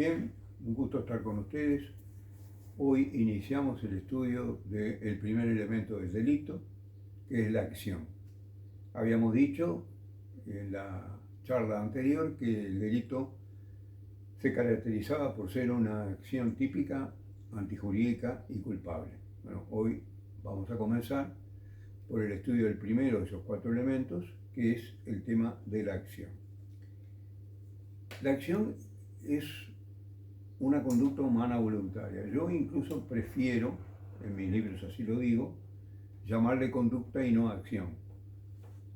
Bien, un gusto estar con ustedes. Hoy iniciamos el estudio del primer elemento del delito, que es la acción. Habíamos dicho en la charla anterior que el delito se caracterizaba por ser una acción típica, antijurídica y culpable. Bueno, hoy vamos a comenzar por el estudio del primero de esos cuatro elementos, que es el tema de la acción. La acción es una conducta humana voluntaria. Yo incluso prefiero, en mis libros así lo digo, llamarle conducta y no acción.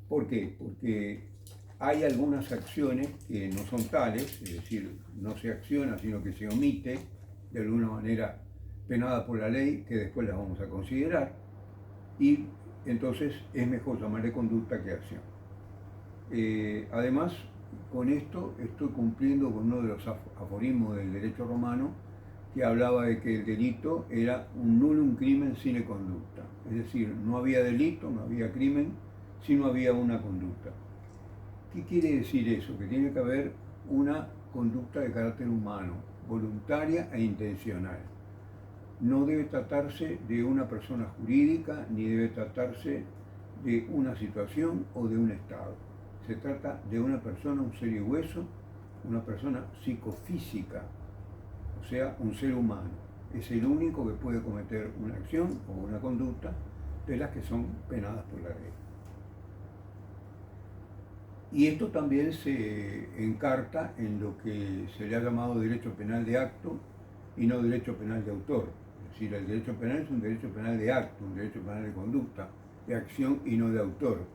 ¿Por qué? Porque hay algunas acciones que no son tales, es decir, no se acciona, sino que se omite de alguna manera penada por la ley, que después las vamos a considerar, y entonces es mejor llamarle conducta que acción. Además, con esto estoy cumpliendo con uno de los aforismos del derecho romano que hablaba de que el delito era un nullum crimen sine conducta, es decir, no había delito, no había crimen, si no había una conducta. ¿Qué quiere decir eso? Que tiene que haber una conducta de carácter humano, voluntaria e intencional. No debe tratarse de una persona jurídica ni debe tratarse de una situación o de un estado. Se trata de una persona, un ser y hueso, una persona psicofísica, o sea, un ser humano. Es el único que puede cometer una acción o una conducta de las que son penadas por la ley. Y esto también se encarta en lo que se le ha llamado derecho penal de acto y no derecho penal de autor. Es decir, el derecho penal es un derecho penal de acto, un derecho penal de conducta, de acción y no de autor.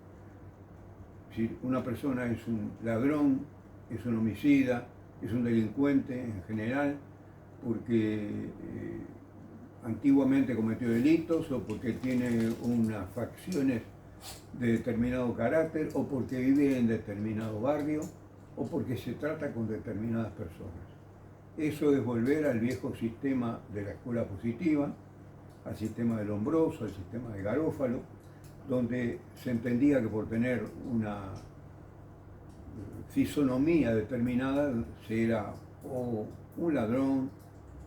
Es decir, una persona es un ladrón, es un homicida, es un delincuente en general, porque antiguamente cometió delitos o porque tiene unas facciones de determinado carácter o porque vive en determinado barrio o porque se trata con determinadas personas. Eso es volver al viejo sistema de la escuela positiva, al sistema de Lombroso, al sistema de Garófalo, donde se entendía que por tener una fisonomía determinada se era o un ladrón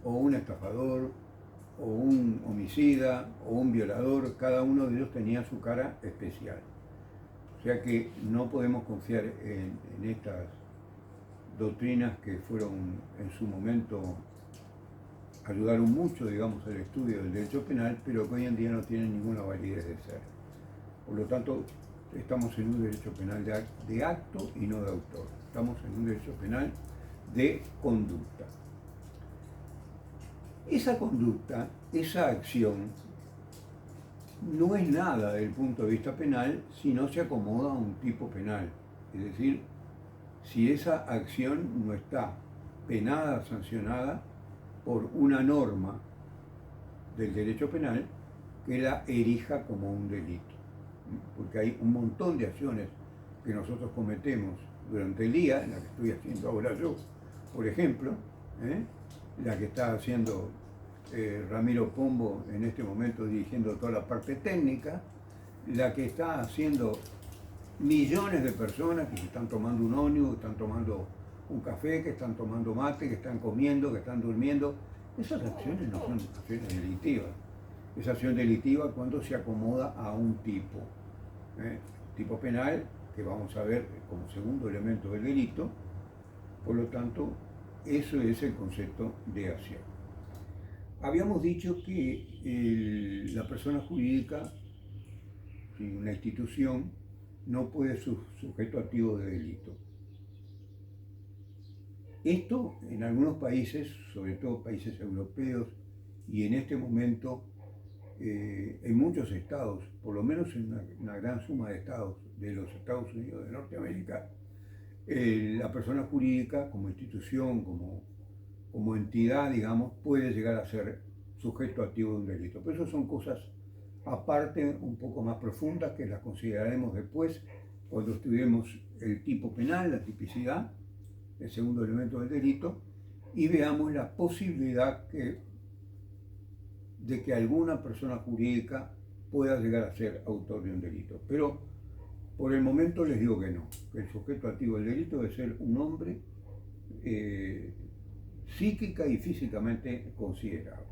o un estafador o un homicida o un violador, cada uno de ellos tenía su cara especial. O sea que no podemos confiar en estas doctrinas que fueron en su momento, ayudaron mucho, digamos, al estudio del derecho penal, pero que hoy en día no tienen ninguna validez de ser. Por lo tanto, estamos en un derecho penal de acto y no de autor. Estamos en un derecho penal de conducta. Esa conducta, esa acción, no es nada desde el punto de vista penal si no se acomoda a un tipo penal. Es decir, si esa acción no está penada, sancionada por una norma del derecho penal que la erija como un delito. Porque hay un montón de acciones que nosotros cometemos durante el día, la que estoy haciendo ahora yo, por ejemplo, la que está haciendo Ramiro Pombo en este momento dirigiendo toda la parte técnica, la que está haciendo millones de personas que se están tomando un ómnibus, que están tomando un café, que están tomando mate, que están comiendo, que están durmiendo. Esas acciones no son acciones delictivas. Esa acción delictiva cuando se acomoda a un tipo penal, que vamos a ver como segundo elemento del delito. Por lo tanto, eso es el concepto de acción. Habíamos dicho que la persona jurídica, una institución, no puede ser sujeto activo de delito. Esto en algunos países, sobre todo países europeos, y en este momento en muchos estados, por lo menos en una gran suma de estados de los Estados Unidos de Norteamérica, la persona jurídica como institución, como entidad, digamos, puede llegar a ser sujeto activo de un delito. Pero eso son cosas aparte, un poco más profundas, que las consideraremos después cuando estudiemos el tipo penal, la tipicidad, el segundo elemento del delito, y veamos la posibilidad de que alguna persona jurídica pueda llegar a ser autor de un delito. Pero por el momento les digo que no, que el sujeto activo del delito debe ser un hombre psíquica y físicamente considerable.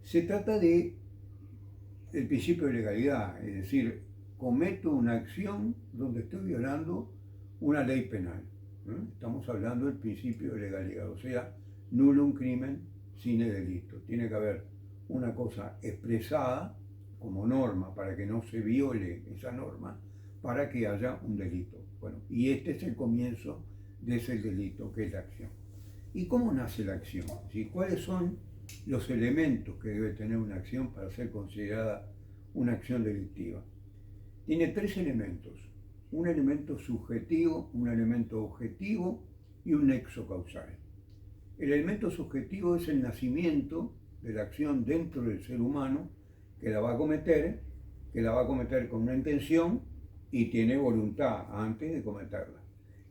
Se trata de el principio de legalidad, es decir, cometo una acción donde estoy violando una ley penal. Estamos hablando del principio de legalidad, o sea, nullum crimen sine delito. Tiene que haber una cosa expresada como norma para que no se viole esa norma, para que haya un delito. Bueno, y este es el comienzo de ese delito, que es la acción. ¿Y cómo nace la acción? ¿Sí? ¿Cuáles son los elementos que debe tener una acción para ser considerada una acción delictiva? Tiene tres elementos: un elemento subjetivo, un elemento objetivo y un nexo causal. El elemento subjetivo es el nacimiento de la acción dentro del ser humano que la va a cometer con una intención y tiene voluntad antes de cometerla.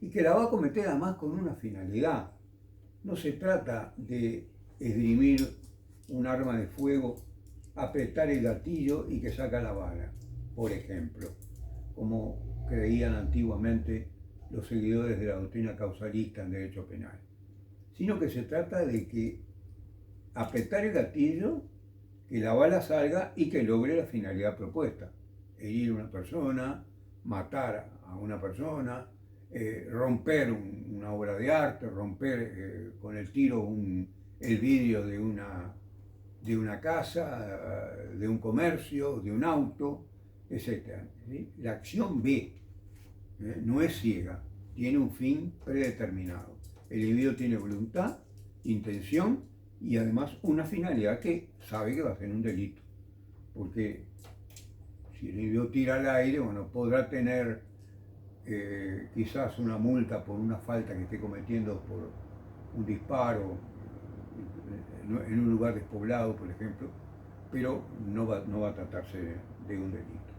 Y que la va a cometer además con una finalidad. No se trata de esgrimir un arma de fuego, apretar el gatillo y que saca la bala, por ejemplo, como creían antiguamente los seguidores de la doctrina causalista en derecho penal, sino que se trata de que apretar el gatillo, que la bala salga y que logre la finalidad propuesta: herir a una persona, matar a una persona, romper una obra de arte, romper con el tiro el vidrio de una casa, de un comercio, de un auto, etc. ¿Sí? La acción B no es ciega, tiene un fin predeterminado. El individuo tiene voluntad, intención y además una finalidad que sabe que va a ser un delito. Porque si el individuo tira al aire, bueno, podrá tener quizás una multa por una falta que esté cometiendo por un disparo en un lugar despoblado, por ejemplo, pero no va a tratarse de un delito.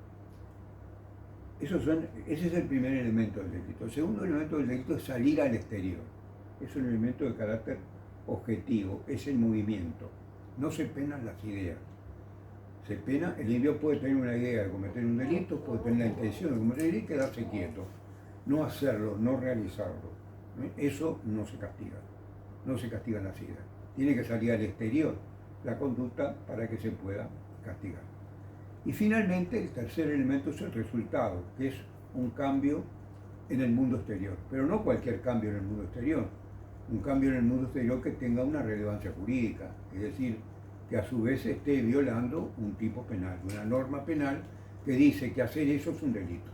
Ese es el primer elemento del delito. El segundo elemento del delito es salir al exterior. Es un elemento de carácter objetivo, es el movimiento. No se penan las ideas. Se pena, el individuo puede tener una idea de cometer un delito, puede tener la intención de cometer un delito y quedarse quieto. No hacerlo, no realizarlo. Eso no se castiga. No se castigan las ideas. Tiene que salir al exterior la conducta para que se pueda castigar. Y finalmente, el tercer elemento es el resultado, que es un cambio en el mundo exterior. Pero no cualquier cambio en el mundo exterior. Un cambio en el mundo exterior que tenga una relevancia jurídica, es decir, que a su vez esté violando un tipo penal, una norma penal que dice que hacer eso es un delito.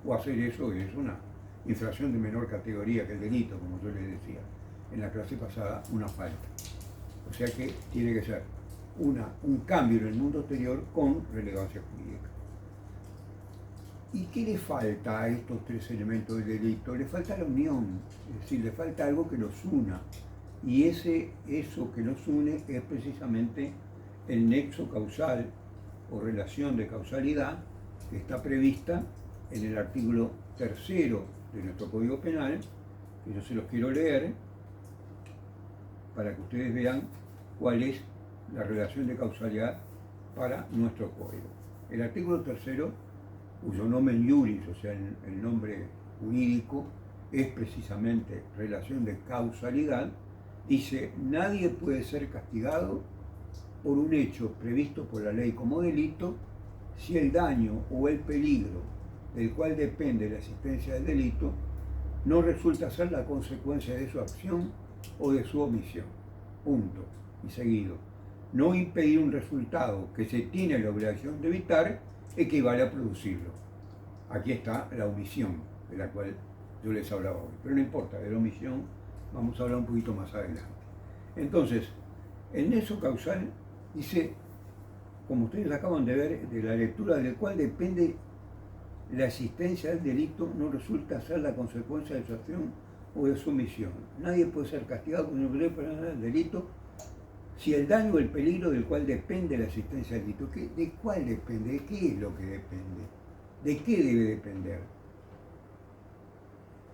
O hacer eso es una infracción de menor categoría que el delito, como yo les decía en la clase pasada, una falta. O sea que tiene que ser un cambio en el mundo exterior con relevancia jurídica. ¿Y qué le falta a estos tres elementos del delito? Le falta la unión, es decir, le falta algo que los una. Y eso que los une es precisamente el nexo causal o relación de causalidad que está prevista en el artículo 3 de nuestro Código Penal, que yo se los quiero leer para que ustedes vean cuál es la relación de causalidad para nuestro código. El artículo 3, cuyo nomen iuris, o sea, el nombre jurídico, es precisamente relación de causalidad, dice: nadie puede ser castigado por un hecho previsto por la ley como delito si el daño o el peligro del cual depende la existencia del delito no resulta ser la consecuencia de su acción o de su omisión. Punto. Y seguido. No impedir un resultado que se tiene la obligación de evitar equivale a producirlo. Aquí está la omisión, de la cual yo les hablaba hoy. Pero no importa, de la omisión vamos a hablar un poquito más adelante. Entonces, el nexo causal dice, como ustedes acaban de ver, de la lectura del cual depende la existencia del delito, no resulta ser la consecuencia de su acción o de su omisión. Nadie puede ser castigado con el delito si el daño o el peligro del cual depende la existencia del delito. ¿De cuál depende? ¿De qué es lo que depende? ¿De qué debe depender?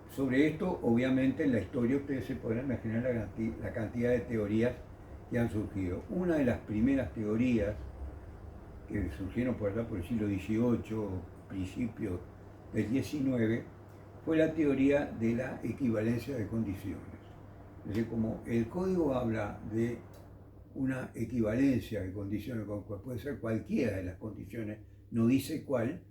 Sobre esto, obviamente, en la historia ustedes se podrán imaginar la cantidad de teorías que han surgido. Una de las primeras teorías que surgieron por allá por el siglo XVIII, principios del XIX, fue la teoría de la equivalencia de condiciones. Es decir, como el código habla de una equivalencia de condiciones, puede ser cualquiera de las condiciones, no dice cuál,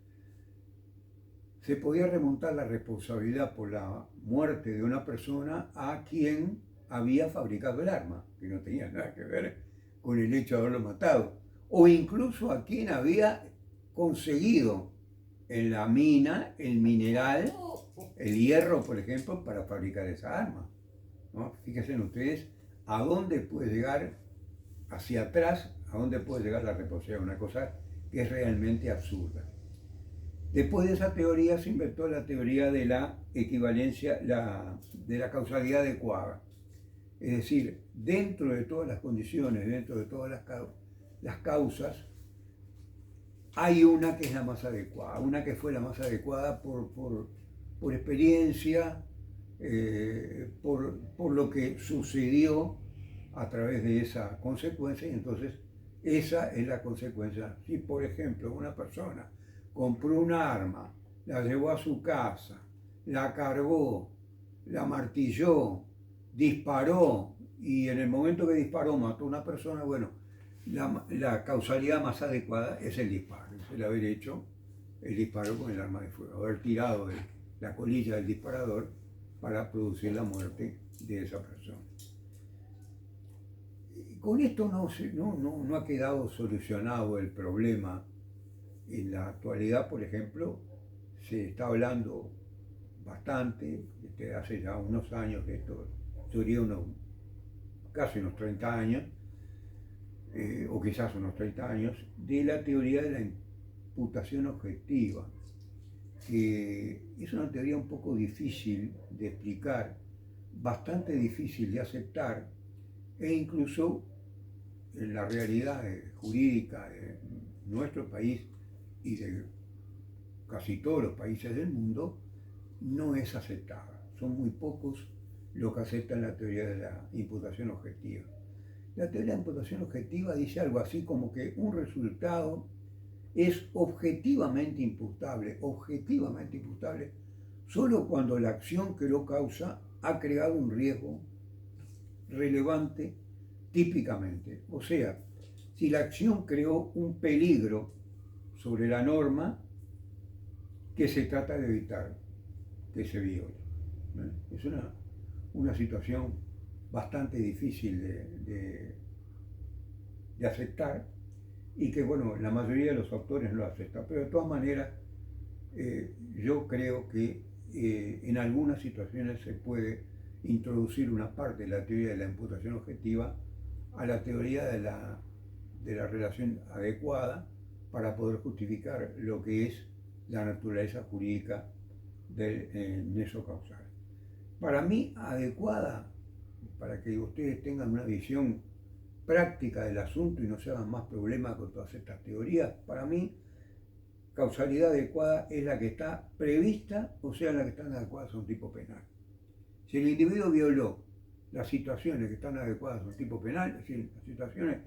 se podía remontar la responsabilidad por la muerte de una persona a quien había fabricado el arma, que no tenía nada que ver con el hecho de haberlo matado, o incluso a quien había conseguido en la mina el mineral, el hierro, por ejemplo, para fabricar esa arma, ¿no? Fíjense ustedes a dónde puede llegar, hacia atrás, a dónde puede llegar la responsabilidad, una cosa que es realmente absurda. Después de esa teoría se inventó la teoría de la equivalencia, de la causalidad adecuada. Es decir, dentro de todas las condiciones, dentro de todas las causas, hay una que es la más adecuada, una que fue la más adecuada por experiencia, por lo que sucedió a través de esa consecuencia, y entonces esa es la consecuencia. Si, por ejemplo, una persona compró una arma, la llevó a su casa, la cargó, la martilló, disparó, y en el momento que disparó mató a una persona, bueno, la causalidad más adecuada es el disparo, es el haber hecho el disparo con el arma de fuego, haber tirado de la colilla del disparador para producir la muerte de esa persona. Con esto no ha quedado solucionado el problema. En la actualidad, por ejemplo, se está hablando bastante, hace ya unos años, esto sería casi unos 30 años, o quizás unos 30 años, de la teoría de la imputación objetiva, que es una teoría un poco difícil de explicar, bastante difícil de aceptar, e incluso en la realidad jurídica de nuestro país y de casi todos los países del mundo, no es aceptada. Son muy pocos los que aceptan la teoría de la imputación objetiva. La teoría de la imputación objetiva dice algo así como que un resultado es objetivamente imputable solo cuando la acción que lo causa ha creado un riesgo relevante típicamente. O sea, si la acción creó un peligro sobre la norma que se trata de evitar que se viole. Es una situación bastante difícil de aceptar, y que, bueno, la mayoría de los autores no lo aceptan, pero de todas maneras yo creo que en algunas situaciones se puede introducir una parte de la teoría de la imputación objetiva a la teoría de la relación adecuada para poder justificar lo que es la naturaleza jurídica del nexo causal. Para mí, adecuada, para que ustedes tengan una visión práctica del asunto y no se hagan más problemas con todas estas teorías, para mí, causalidad adecuada es la que está prevista, o sea, la que están adecuadas a un tipo penal. Si el individuo violó las situaciones que están adecuadas a un tipo penal, es decir, las situaciones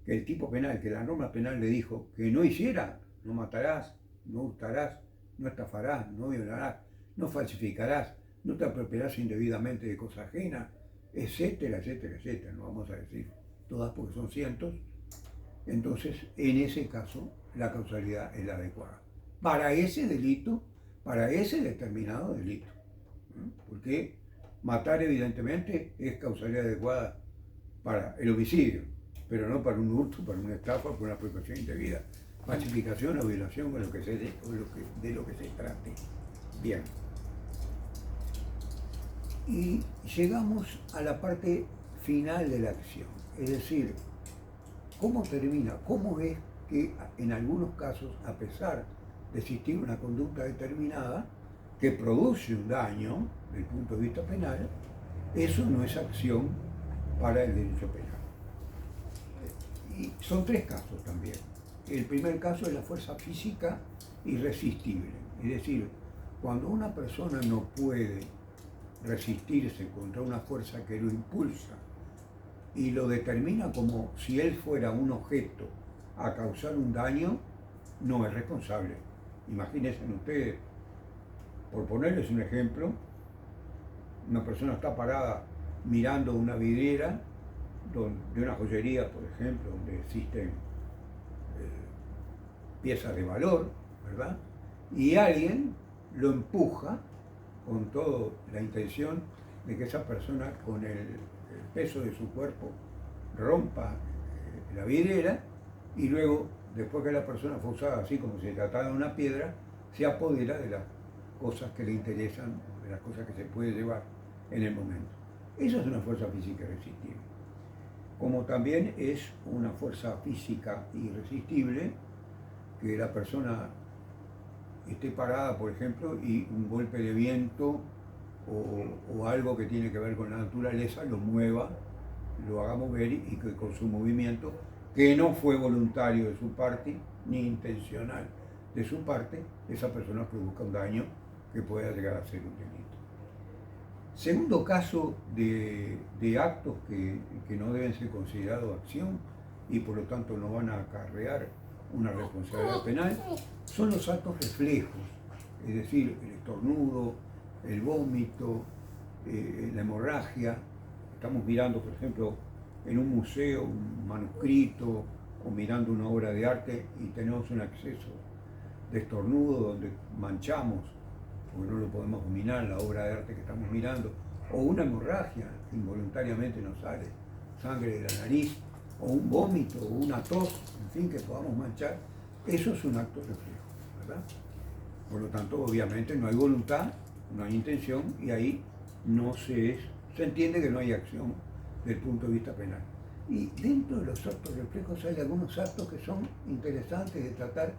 que el tipo penal, que la norma penal le dijo que no hiciera, no matarás, no hurtarás, no estafarás, no violarás, no falsificarás, no te apropiarás indebidamente de cosa ajena, etcétera, etcétera, etcétera. No vamos a decir todas porque son cientos. Entonces, en ese caso, la causalidad es la adecuada. Para ese delito, para ese determinado delito. Porque matar, evidentemente, es causalidad adecuada para el homicidio, pero no para un hurto, para una estafa, para una apropiación indebida. Falsificación o violación, de lo que se trate. Bien. Y llegamos a la parte final de la acción, es decir, ¿cómo termina? ¿Cómo es que en algunos casos, a pesar de existir una conducta determinada que produce un daño desde el punto de vista penal, eso no es acción para el derecho penal? Y son tres casos también. El primer caso es la fuerza física irresistible, es decir, cuando una persona no puede resistirse contra una fuerza que lo impulsa y lo determina como si él fuera un objeto a causar un daño, no es responsable. Imagínense ustedes, Por ponerles un ejemplo, una persona está parada mirando una vidriera de una joyería, por ejemplo, donde existen piezas de valor, ¿verdad? Y alguien lo empuja con toda la intención de que esa persona con el peso de su cuerpo rompa la vidriera y luego, después que la persona fue usada así como si se tratara de una piedra, se apodera de las cosas que le interesan, de las cosas que se puede llevar en el momento. Eso es una fuerza física irresistible. Como también es una fuerza física irresistible que la persona esté parada, por ejemplo, y un golpe de viento o algo que tiene que ver con la naturaleza lo mueva, lo haga mover y que con su movimiento, que no fue voluntario de su parte ni intencional de su parte, esa persona produzca un daño que pueda llegar a ser un delito. Segundo caso de actos que no deben ser considerados acción y por lo tanto no van a acarrear una responsabilidad penal, son los actos reflejos, es decir, el estornudo, el vómito, la hemorragia. Estamos mirando, por ejemplo, en un museo un manuscrito o mirando una obra de arte y tenemos un exceso de estornudo donde manchamos, porque no lo podemos dominar, la obra de arte que estamos mirando, o una hemorragia que involuntariamente nos sale sangre de la nariz, o un vómito, o una tos, en fin, que podamos manchar, eso es un acto reflejo, ¿verdad? Por lo tanto, obviamente no hay voluntad, no hay intención, y ahí se entiende que no hay acción desde el punto de vista penal. Y dentro de los actos reflejos hay algunos actos que son interesantes de tratar,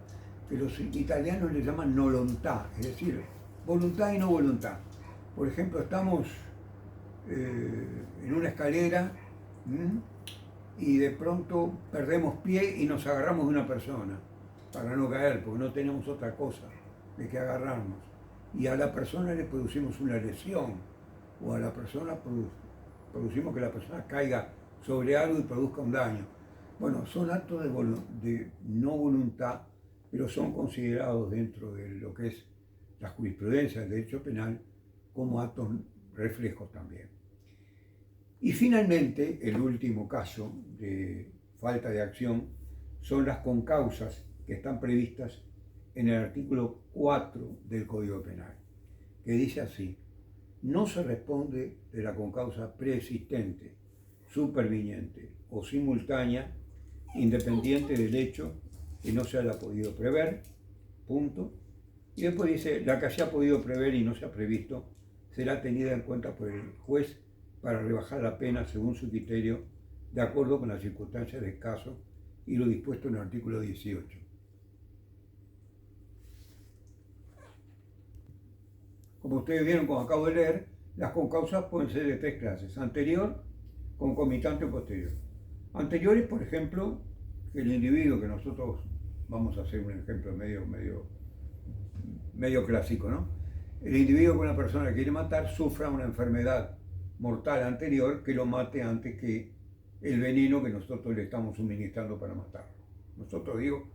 que los italianos le llaman nolontà, es decir, voluntad y no voluntad. Por ejemplo, estamos en una escalera y de pronto perdemos pie y nos agarramos de una persona para no caer, porque no tenemos otra cosa de que agarrarnos. Y a la persona le producimos una lesión, o a la persona producimos que la persona caiga sobre algo y produzca un daño. Bueno, son actos de no voluntad, pero son considerados dentro de lo que es la jurisprudencia del derecho penal como actos reflejos también. Y finalmente, el último caso de falta de acción son las concausas que están previstas en el artículo 4 del Código Penal, que dice así: no se responde de la concausa preexistente, superviniente o simultánea, independiente del hecho que no se haya podido prever, punto. Y después dice, la que se ha podido prever y no se ha previsto será tenida en cuenta por el juez para rebajar la pena según su criterio, de acuerdo con las circunstancias del caso y lo dispuesto en el artículo 18. Como ustedes vieron, como acabo de leer, las concausas pueden ser de tres clases: anterior, concomitante o posterior. Anteriores, por ejemplo, que el individuo, que nosotros vamos a hacer un ejemplo medio clásico, ¿no? El individuo que una persona quiere matar sufra una enfermedad mortal anterior que lo mate antes que el veneno que nosotros le estamos suministrando para matarlo. Nosotros digo,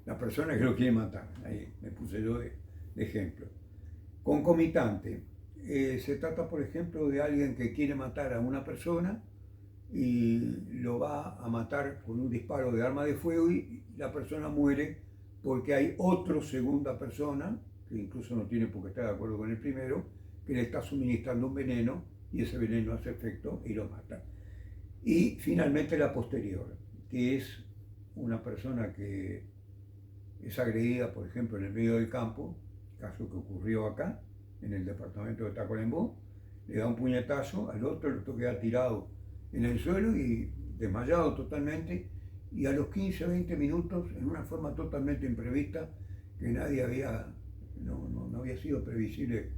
la persona que lo quiere matar, ahí me puse yo de ejemplo. Concomitante, se trata por ejemplo de alguien que quiere matar a una persona y lo va a matar con un disparo de arma de fuego y la persona muere porque hay otra segunda persona, que incluso no tiene por qué estar de acuerdo con el primero, que le está suministrando un veneno y ese veneno hace efecto y lo mata. Y finalmente la posterior, que es una persona que es agredida, por ejemplo, en el medio del campo, caso que ocurrió acá, en el departamento de Tacuarembó, le da un puñetazo, al otro lo queda tirado en el suelo y desmayado totalmente, y a los 15 o 20 minutos, en una forma totalmente imprevista, que nadie no había sido previsible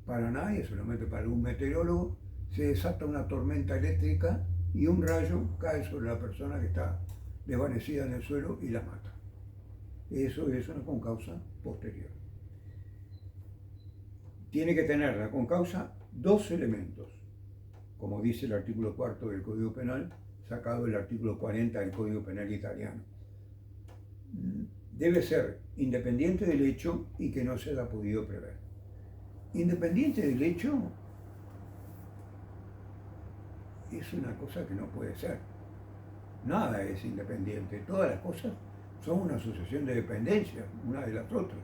para nadie, solamente para un meteorólogo, se desata una tormenta eléctrica y un rayo cae sobre la persona que está desvanecida en el suelo y la mata. Eso es una concausa posterior. Tiene que tener la concausa dos elementos, como dice el artículo 4 del Código Penal, sacado del artículo 40 del Código Penal italiano. Debe ser independiente del hecho y que no se haya podido prever. Independiente del hecho, es una cosa que no puede ser. Nada es independiente. Todas las cosas son una asociación de dependencias, una de las otras.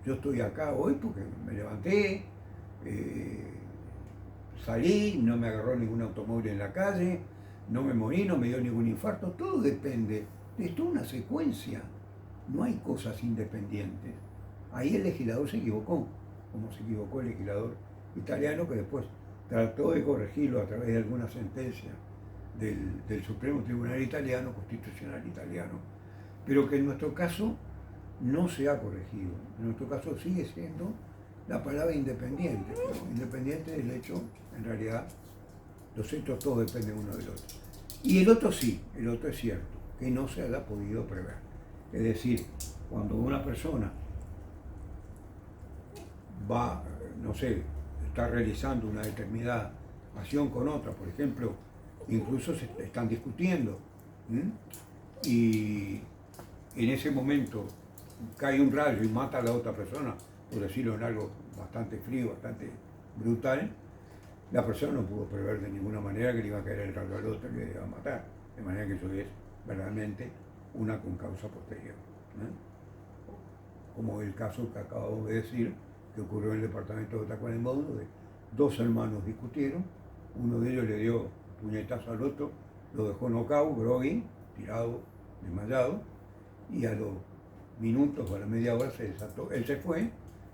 Yo estoy acá hoy porque me levanté, salí, no me agarró ningún automóvil en la calle, no me morí, no me dio ningún infarto. Todo depende. Es toda una secuencia. No hay cosas independientes. Ahí el legislador se equivocó, como se equivocó el legislador italiano, que después trató de corregirlo a través de alguna sentencia del Supremo Tribunal Italiano, Constitucional Italiano, pero que en nuestro caso no se ha corregido. En nuestro caso sigue siendo la palabra independiente, pero independiente del hecho, en realidad, los hechos todos dependen uno del otro. Y el otro sí, el otro es cierto, que no se ha podido prever. Es decir, cuando una persona va, no sé, está realizando una determinada acción con otra, por ejemplo, incluso se están discutiendo, ¿m? Y en ese momento cae un rayo y mata a la otra persona, por decirlo en algo bastante frío, bastante brutal, la persona no pudo prever de ninguna manera que le iba a caer el rayo al otro y le iba a matar, de manera que eso es verdaderamente una concausa posterior, ¿no? Como el caso que acabamos de decir, que ocurrió en el departamento de Tacuarembó, donde dos hermanos discutieron, uno de ellos le dio puñetazo al otro, lo dejó nocaut, groggy, tirado, desmayado, y a los minutos o a la media hora se desató, él se fue,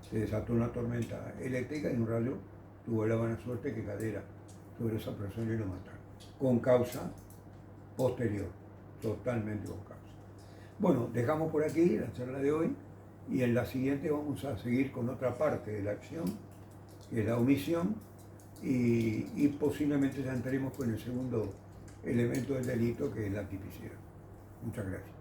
se desató una tormenta eléctrica y un rayo tuvo la buena suerte que cayera sobre esa persona y lo mataron, con causa posterior, totalmente con causa. Bueno, dejamos por aquí la charla de hoy y en la siguiente vamos a seguir con otra parte de la acción, que es la omisión, y posiblemente ya entraremos con el segundo elemento del delito, que es la tipicidad. Muchas gracias.